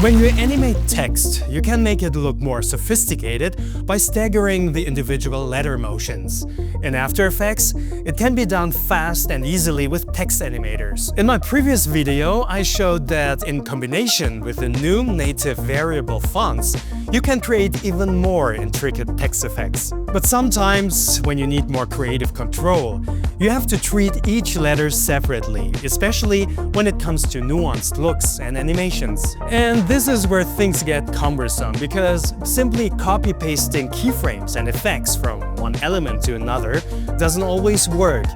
When you animate text, you can make it look more sophisticated by staggering the individual letter motions. In After Effects, it can be done fast and easily with text animators. In my previous video, I showed that in combination with the new native variable fonts, you can create even more intricate text effects. But sometimes, when you need more creative control, you have to treat each letter separately, especially when it comes to nuanced looks and animations. And this is where things get cumbersome, because simply copy-pasting keyframes and effects from one element to another doesn't always work.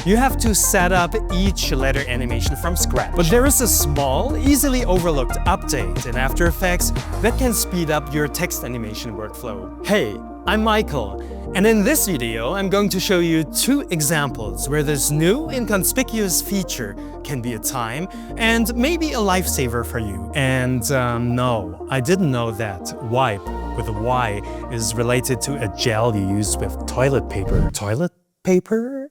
You have to set up each letter animation from scratch. But there is a small, easily overlooked update in After Effects that can speed up your text animation workflow. Hey, I'm Michael, and in this video I'm going to show you two examples where this new inconspicuous feature can be a time and maybe a lifesaver for you. And no, I didn't know that wipe with a Y is related to a gel you use with toilet paper. Toilet paper?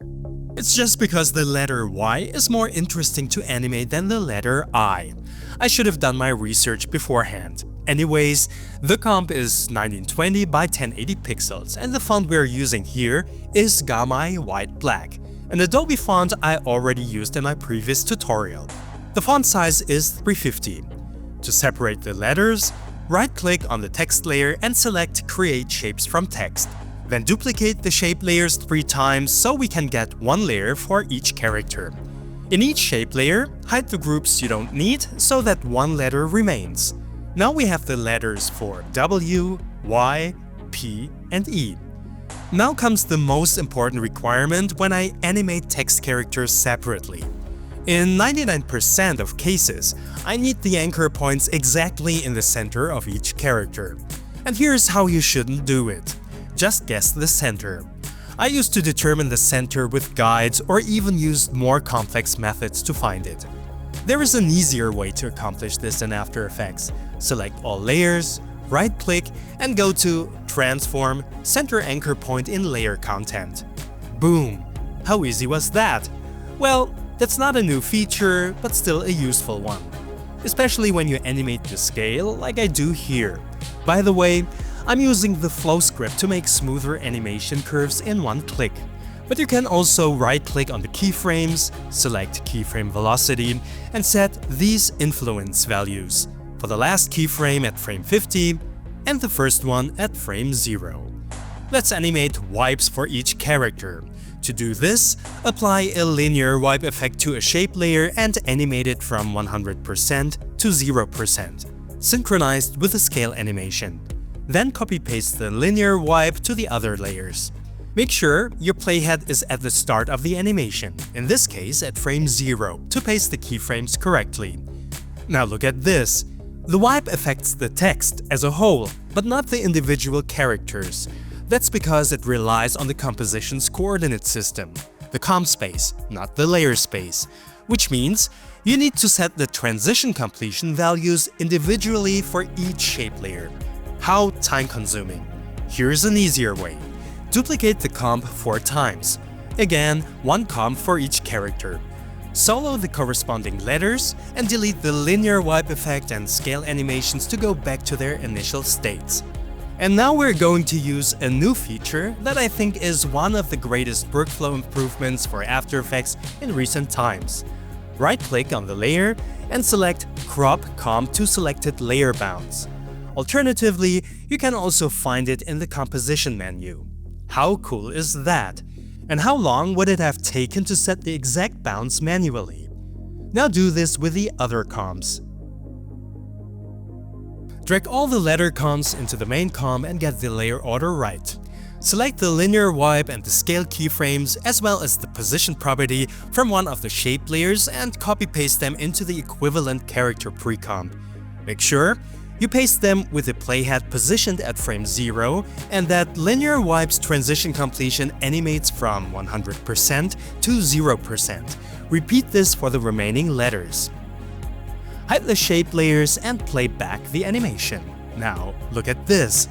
It's just because the letter Y is more interesting to animate than the letter I. I should have done my research beforehand. Anyways, the comp is 1920 by 1080 pixels, and the font we're using here is Gamma White Black, an Adobe font I already used in my previous tutorial. The font size is 350. To separate the letters, right-click on the text layer and select Create Shapes from Text. Then duplicate the shape layers 3 times so we can get one layer for each character. In each shape layer, hide the groups you don't need so that one letter remains. Now we have the letters for W, Y, P, and E. Now comes the most important requirement when I animate text characters separately. In 99% of cases, I need the anchor points exactly in the center of each character. And here's how you shouldn't do it. Just guess the center. I used to determine the center with guides or even used more complex methods to find it. There is an easier way to accomplish this in After Effects. Select all layers, right-click, and go to Transform, Center Anchor Point in Layer Content. Boom! How easy was that? Well, that's not a new feature, but still a useful one. Especially when you animate the scale like I do here. By the way, I'm using the flow script to make smoother animation curves in one click. But you can also right-click on the keyframes, select keyframe velocity, and set these influence values. For the last keyframe at frame 50, and the first one at frame 0. Let's animate wipes for each character. To do this, apply a linear wipe effect to a shape layer and animate it from 100% to 0%, synchronized with the scale animation. Then copy-paste the linear wipe to the other layers. Make sure your playhead is at the start of the animation, in this case at frame 0, to paste the keyframes correctly. Now look at this. The wipe affects the text as a whole, but not the individual characters. That's because it relies on the composition's coordinate system, the comp space, not the layer space, which means you need to set the transition completion values individually for each shape layer. How time-consuming? Here's an easier way. Duplicate the comp 4 times. Again, one comp for each character. Solo the corresponding letters and delete the linear wipe effect and scale animations to go back to their initial states. And now we're going to use a new feature that I think is one of the greatest workflow improvements for After Effects in recent times. Right-click on the layer and select Crop Comp to selected layer bounds. Alternatively, you can also find it in the Composition menu. How cool is that? And how long would it have taken to set the exact bounds manually? Now do this with the other comps. Drag all the letter comps into the main comp and get the layer order right. Select the linear wipe and the scale keyframes as well as the position property from one of the shape layers and copy-paste them into the equivalent character pre-comp. Make sure you paste them with the playhead positioned at frame 0 and that linear wipe's transition completion animates from 100% to 0%. Repeat this for the remaining letters. Hide the shape layers and play back the animation. Now, look at this.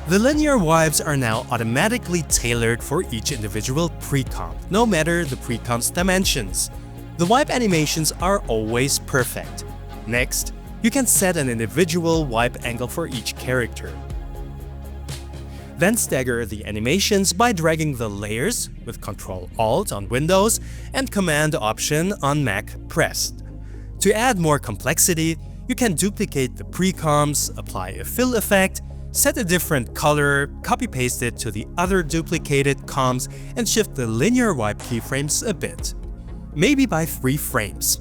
The linear wipes are now automatically tailored for each individual pre-comp, no matter the pre-comp's dimensions. The wipe animations are always perfect. Next, you can set an individual wipe angle for each character. Then stagger the animations by dragging the layers with Ctrl-Alt on Windows and Command-Option on Mac pressed. To add more complexity, you can duplicate the pre-comps, apply a fill effect, set a different color, copy-paste it to the other duplicated comps, and shift the linear wipe keyframes a bit. Maybe by 3 frames.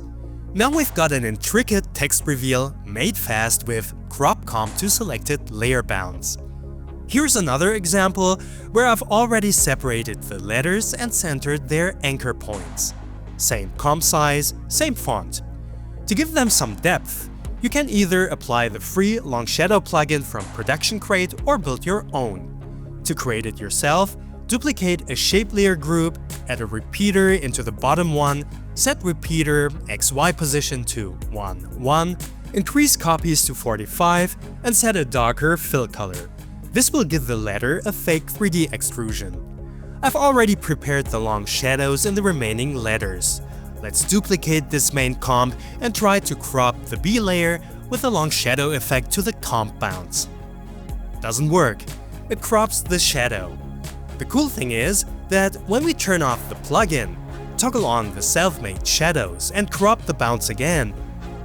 Now we've got an intricate text reveal made fast with crop comp to selected layer bounds. Here's another example where I've already separated the letters and centered their anchor points. Same comp size, same font. To give them some depth, you can either apply the free Long Shadow plugin from Production Crate or build your own. To create it yourself, duplicate a shape layer group, add a repeater into the bottom one, set repeater XY position to 1, 1, increase copies to 45, and set a darker fill color. This will give the letter a fake 3D extrusion. I've already prepared the long shadows in the remaining letters. Let's duplicate this main comp and try to crop the B layer with a long shadow effect to the comp bounds. Doesn't work. It crops the shadow. The cool thing is that when we turn off the plugin, toggle on the self-made shadows and crop the bounds again,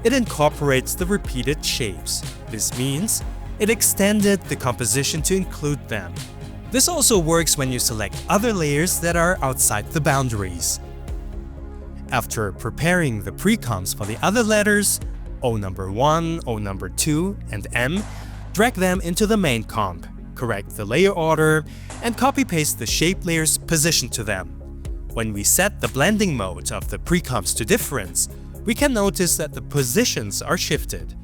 it incorporates the repeated shapes. This means it extended the composition to include them. This also works when you select other layers that are outside the boundaries. After preparing the pre-comps for the other letters, O number 1, O number 2, and M, drag them into the main comp, correct the layer order, and copy-paste the shape layers position to them. When we set the blending mode of the pre-comps to difference, we can notice that the positions are shifted.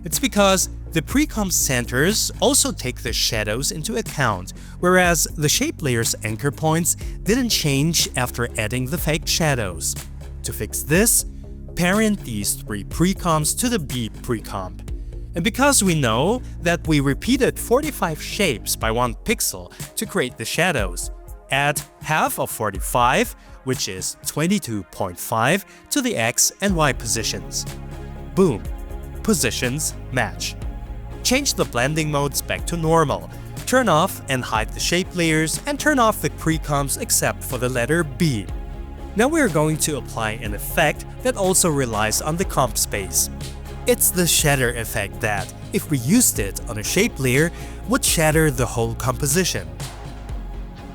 It's because the pre-comp centers also take the shadows into account, whereas the shape layer's anchor points didn't change after adding the fake shadows. To fix this, parent these 3 pre-comps to the B pre-comp. And because we know that we repeated 45 shapes by 1 pixel to create the shadows, add half of 45, which is 22.5, to the X and Y positions. Boom! Positions match. Change the blending modes back to normal. Turn off and hide the shape layers and turn off the pre-comps except for the letter B. Now we are going to apply an effect that also relies on the comp space. It's the shatter effect that, if we used it on a shape layer, would shatter the whole composition.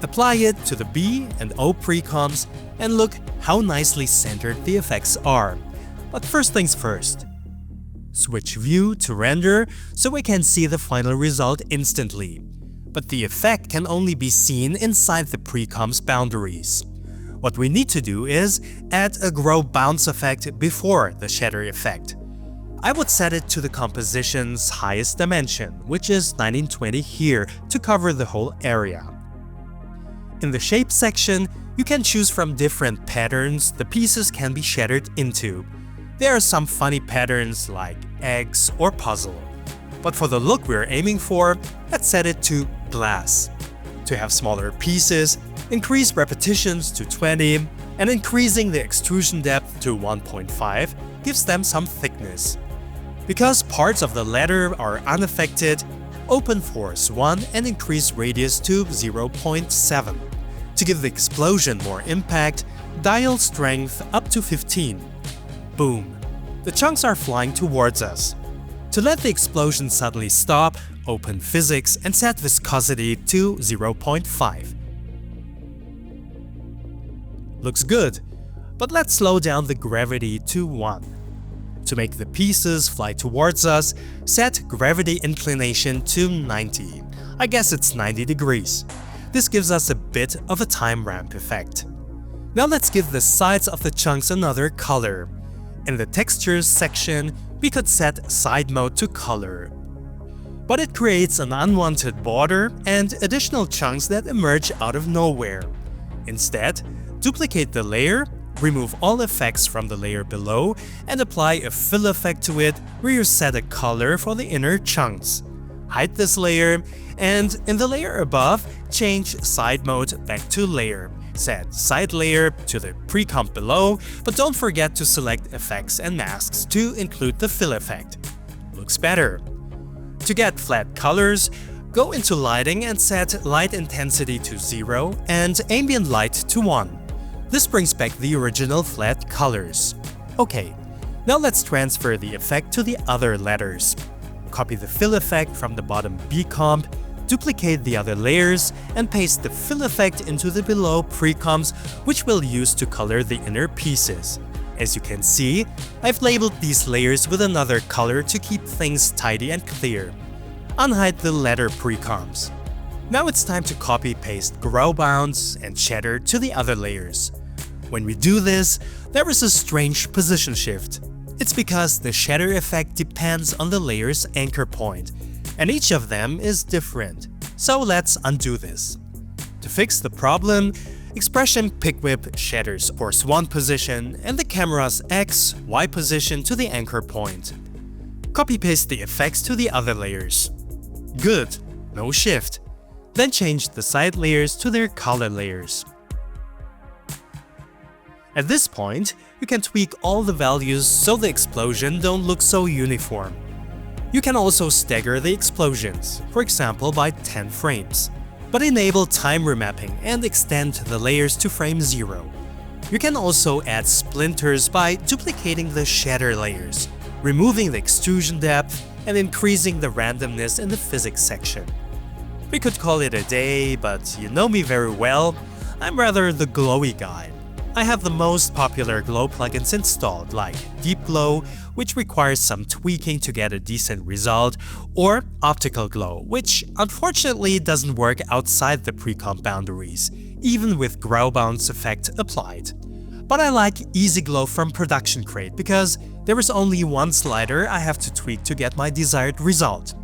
Apply it to the B and O pre-comps and look how nicely centered the effects are. But first things first. Switch view to render so we can see the final result instantly. But the effect can only be seen inside the pre-comps boundaries. What we need to do is add a grow bounce effect before the shatter effect. I would set it to the composition's highest dimension, which is 1920 here, to cover the whole area. In the shape section, you can choose from different patterns the pieces can be shattered into. There are some funny patterns like eggs or puzzle. But for the look we're aiming for, let's set it to glass. To have smaller pieces, increase repetitions to 20, and increasing the extrusion depth to 1.5 gives them some thickness. Because parts of the letter are unaffected, open force 1 and increase radius to 0.7. To give the explosion more impact, dial strength up to 15. Boom! The chunks are flying towards us. To let the explosion suddenly stop, open physics and set viscosity to 0.5. Looks good, but let's slow down the gravity to 1. To make the pieces fly towards us, set gravity inclination to 90. I guess it's 90 degrees. This gives us a bit of a time ramp effect. Now let's give the sides of the chunks another color. In the textures section, we could set side mode to color. But it creates an unwanted border and additional chunks that emerge out of nowhere. Instead, duplicate the layer, remove all effects from the layer below, and apply a fill effect to it where you set a color for the inner chunks. Hide this layer, and in the layer above, change side mode back to layer. Set side layer to the pre-comp below, but don't forget to select effects and masks to include the fill effect. looks better. To get flat colors, go into lighting and set light intensity to 0 and ambient light to 1. This brings back the original flat colors. Okay, now let's transfer the effect to the other letters. Copy the fill effect from the bottom B comp, duplicate the other layers, and paste the fill effect into the below pre-comps, which we'll use to color the inner pieces. As you can see, I've labeled these layers with another color to keep things tidy and clear. Unhide the letter pre-comps. Now it's time to copy-paste grow bounds and shatter to the other layers. When we do this, there is a strange position shift. It's because the shatter effect depends on the layer's anchor point, and each of them is different. So let's undo this. To fix the problem, Expression Pick Whip shatters force 1 position and the camera's X, Y position to the anchor point. Copy-paste the effects to the other layers. Good, no shift. Then change the side layers to their color layers. At this point, you can tweak all the values so the explosion don't look so uniform. You can also stagger the explosions, for example by 10 frames. But enable time remapping and extend the layers to frame 0. You can also add splinters by duplicating the shatter layers, removing the extrusion depth, and increasing the randomness in the physics section. We could call it a day, but you know me very well, I'm rather the glowy guy. I have the most popular glow plugins installed, like Deep Glow, which requires some tweaking to get a decent result, or Optical Glow, which unfortunately doesn't work outside the pre-comp boundaries, even with grow bounds effect applied. But I like Easy Glow from Production Crate because there is only one slider I have to tweak to get my desired result.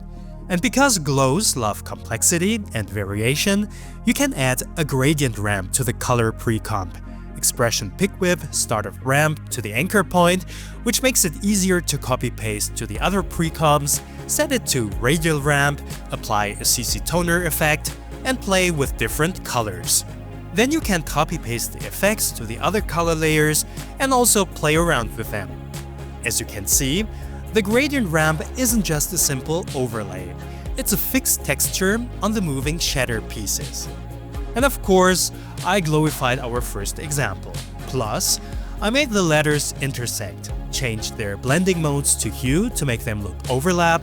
And because glows love complexity and variation, you can add a gradient ramp to the color pre-comp. Expression Pick Whip startup ramp to the anchor point, which makes it easier to copy-paste to the other pre-comps, set it to radial ramp, apply a CC toner effect, and play with different colors. Then you can copy-paste the effects to the other color layers and also play around with them. As you can see, the gradient ramp isn't just a simple overlay, it's a fixed texture on the moving shatter pieces. And of course, I glowified our first example. Plus, I made the letters intersect, changed their blending modes to hue to make them look overlap,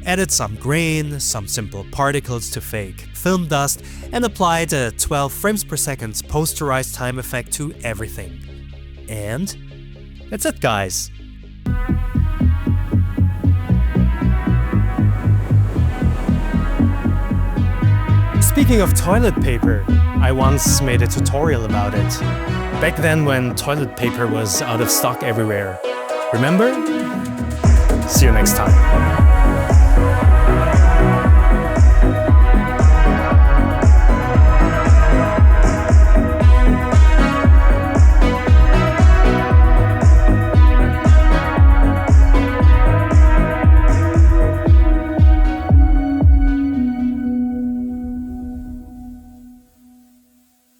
added some grain, some simple particles to fake film dust, and applied a 12 frames per second posterized time effect to everything. And that's it, guys. Speaking of toilet paper, I once made a tutorial about it. Back then when toilet paper was out of stock everywhere. Remember? See you next time.